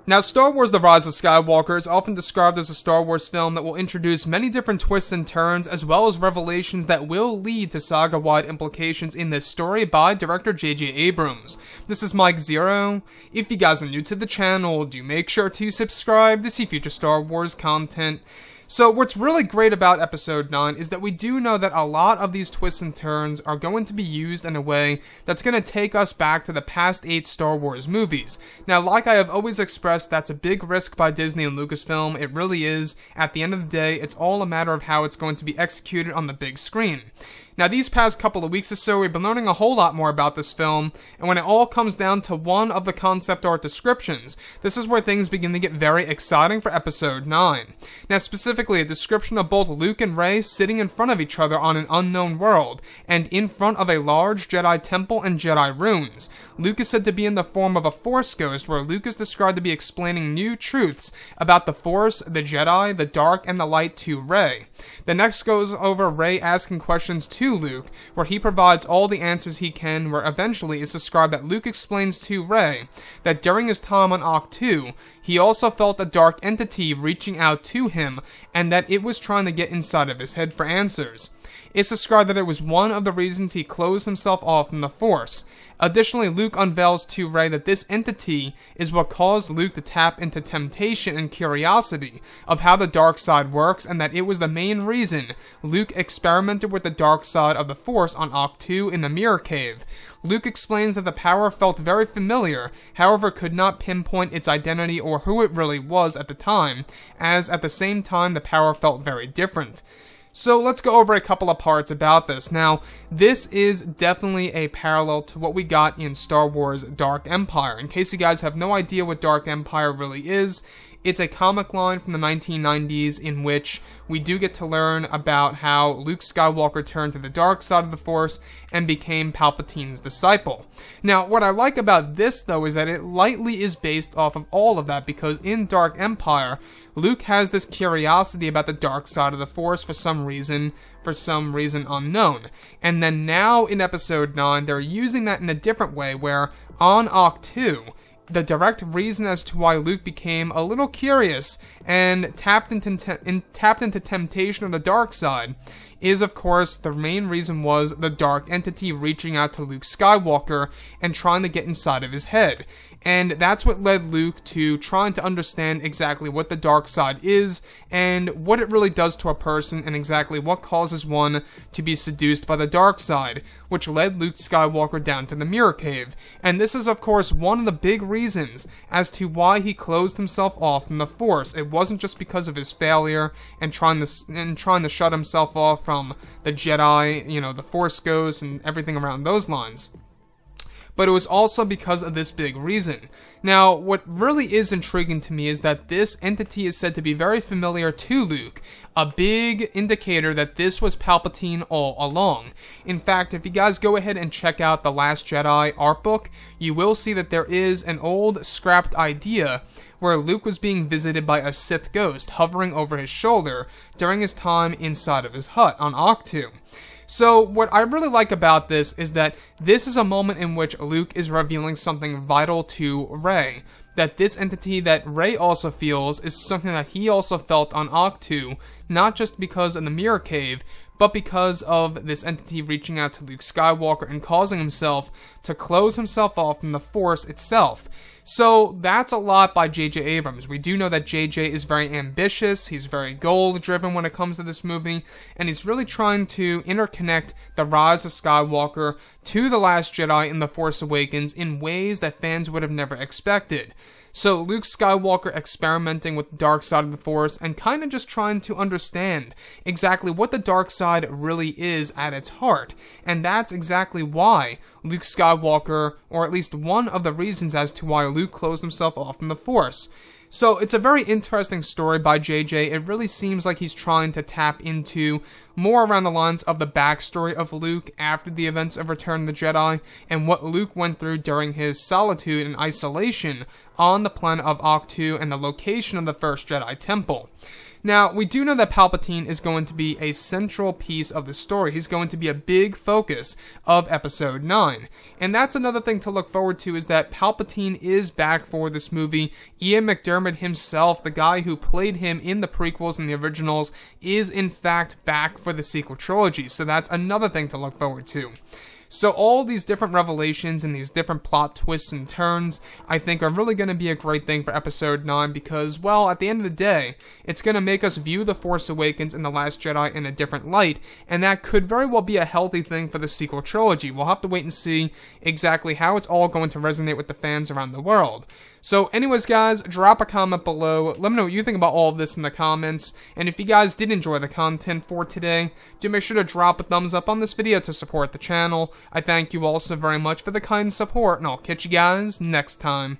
Now, Star Wars The Rise of Skywalker is often described as a Star Wars film that will introduce many different twists and turns, as well as revelations that will lead to saga-wide implications in this story by director J.J. Abrams. This is Mike Zero. If you guys are new to the channel, do make sure to subscribe to see future Star Wars content. So what's really great about Episode 9 is that we do know that a lot of these twists and turns are going to be used in a way that's going to take us back to the past 8 Star Wars movies. Now, like I have always expressed, that's a big risk by Disney and Lucasfilm. It really is. At the end of the day, it's all a matter of how it's going to be executed on the big screen. Now, these past couple of weeks or so, we've been learning a whole lot more about this film, and when it all comes down to one of the concept art descriptions, this is where things begin to get very exciting for Episode 9. Now, specifically, a description of both Luke and Rey sitting in front of each other on an unknown world, and in front of a large Jedi temple and Jedi runes. Luke is said to be in the form of a Force ghost, where Luke is described to be explaining new truths about the Force, the Jedi, the dark, and the light to Rey. The next goes over Rey asking questions to Luke, where he provides all the answers he can, where eventually it's described that Luke explains to Rey that during his time on Ahch-To, he also felt a dark entity reaching out to him, and that it was trying to get inside of his head for answers. It's described that it was one of the reasons he closed himself off from the Force. Additionally, Luke unveils to Rey that this entity is what caused Luke to tap into temptation and curiosity of how the dark side works, and that it was the main reason Luke experimented with the dark side of the Force on Ahch-To in the Mirror Cave. Luke explains that the power felt very familiar, however could not pinpoint its identity or who it really was at the time, as at the same time the power felt very different. So let's go over a couple of parts about this. Now, this is definitely a parallel to what we got in Star Wars Dark Empire. In case you guys have no idea what Dark Empire really is, it's a comic line from the 1990s in which we do get to learn about how Luke Skywalker turned to the dark side of the Force and became Palpatine's disciple. Now, what I like about this, though, is that it lightly is based off of all of that, because in Dark Empire, Luke has this curiosity about the dark side of the Force for some reason unknown. And then now in Episode 9, they're using that in a different way, where on Ahch-To, the direct reason as to why Luke became a little curious and tapped into temptation of the dark side is, of course, the main reason was the dark entity reaching out to Luke Skywalker and trying to get inside of his head. And that's what led Luke to trying to understand exactly what the dark side is and what it really does to a person and exactly what causes one to be seduced by the dark side, which led Luke Skywalker down to the Mirror Cave. And this is, of course, one of the big reasons as to why he closed himself off from the Force. It wasn't just because of his failure and trying to shut himself off from the Jedi, the Force Ghosts and everything around those lines, but it was also because of this big reason. Now, what really is intriguing to me is that this entity is said to be very familiar to Luke, a big indicator that this was Palpatine all along. In fact, if you guys go ahead and check out The Last Jedi art book, you will see that there is an old scrapped idea where Luke was being visited by a Sith ghost hovering over his shoulder during his time inside of his hut on Ahch-To. So what I really like about this is that this is a moment in which Luke is revealing something vital to Rey. That this entity that Rey also feels is something that he also felt on Ahch-To, not just because of the Mirror Cave, but because of this entity reaching out to Luke Skywalker and causing himself to close himself off from the Force itself. So that's a lot by J.J. Abrams. We do know that J.J. is very ambitious, he's very goal-driven when it comes to this movie, and he's really trying to interconnect The Rise of Skywalker to The Last Jedi and The Force Awakens in ways that fans would have never expected. So Luke Skywalker experimenting with the dark side of the Force and kind of just trying to understand exactly what the dark side really is at its heart. And that's exactly why Luke Skywalker, or at least one of the reasons as to why Luke closed himself off from the Force. So it's a very interesting story by JJ. It really seems like he's trying to tap into more around the lines of the backstory of Luke after the events of Return of the Jedi and what Luke went through during his solitude and isolation on the planet of Ahch-To and the location of the First Jedi Temple. Now, we do know that Palpatine is going to be a central piece of the story. He's going to be a big focus of Episode 9. And that's another thing to look forward to, is that Palpatine is back for this movie. Ian McDiarmid himself, the guy who played him in the prequels and the originals, is in fact back for the sequel trilogy. So that's another thing to look forward to. So all these different revelations and these different plot twists and turns, I think, are really going to be a great thing for Episode 9 because, well, at the end of the day, it's going to make us view The Force Awakens and The Last Jedi in a different light, and that could very well be a healthy thing for the sequel trilogy. We'll have to wait and see exactly how it's all going to resonate with the fans around the world. So anyways, guys, drop a comment below. Let me know what you think about all of this in the comments. And if you guys did enjoy the content for today, do make sure to drop a thumbs up on this video to support the channel. I thank you all so very much for the kind support, and I'll catch you guys next time.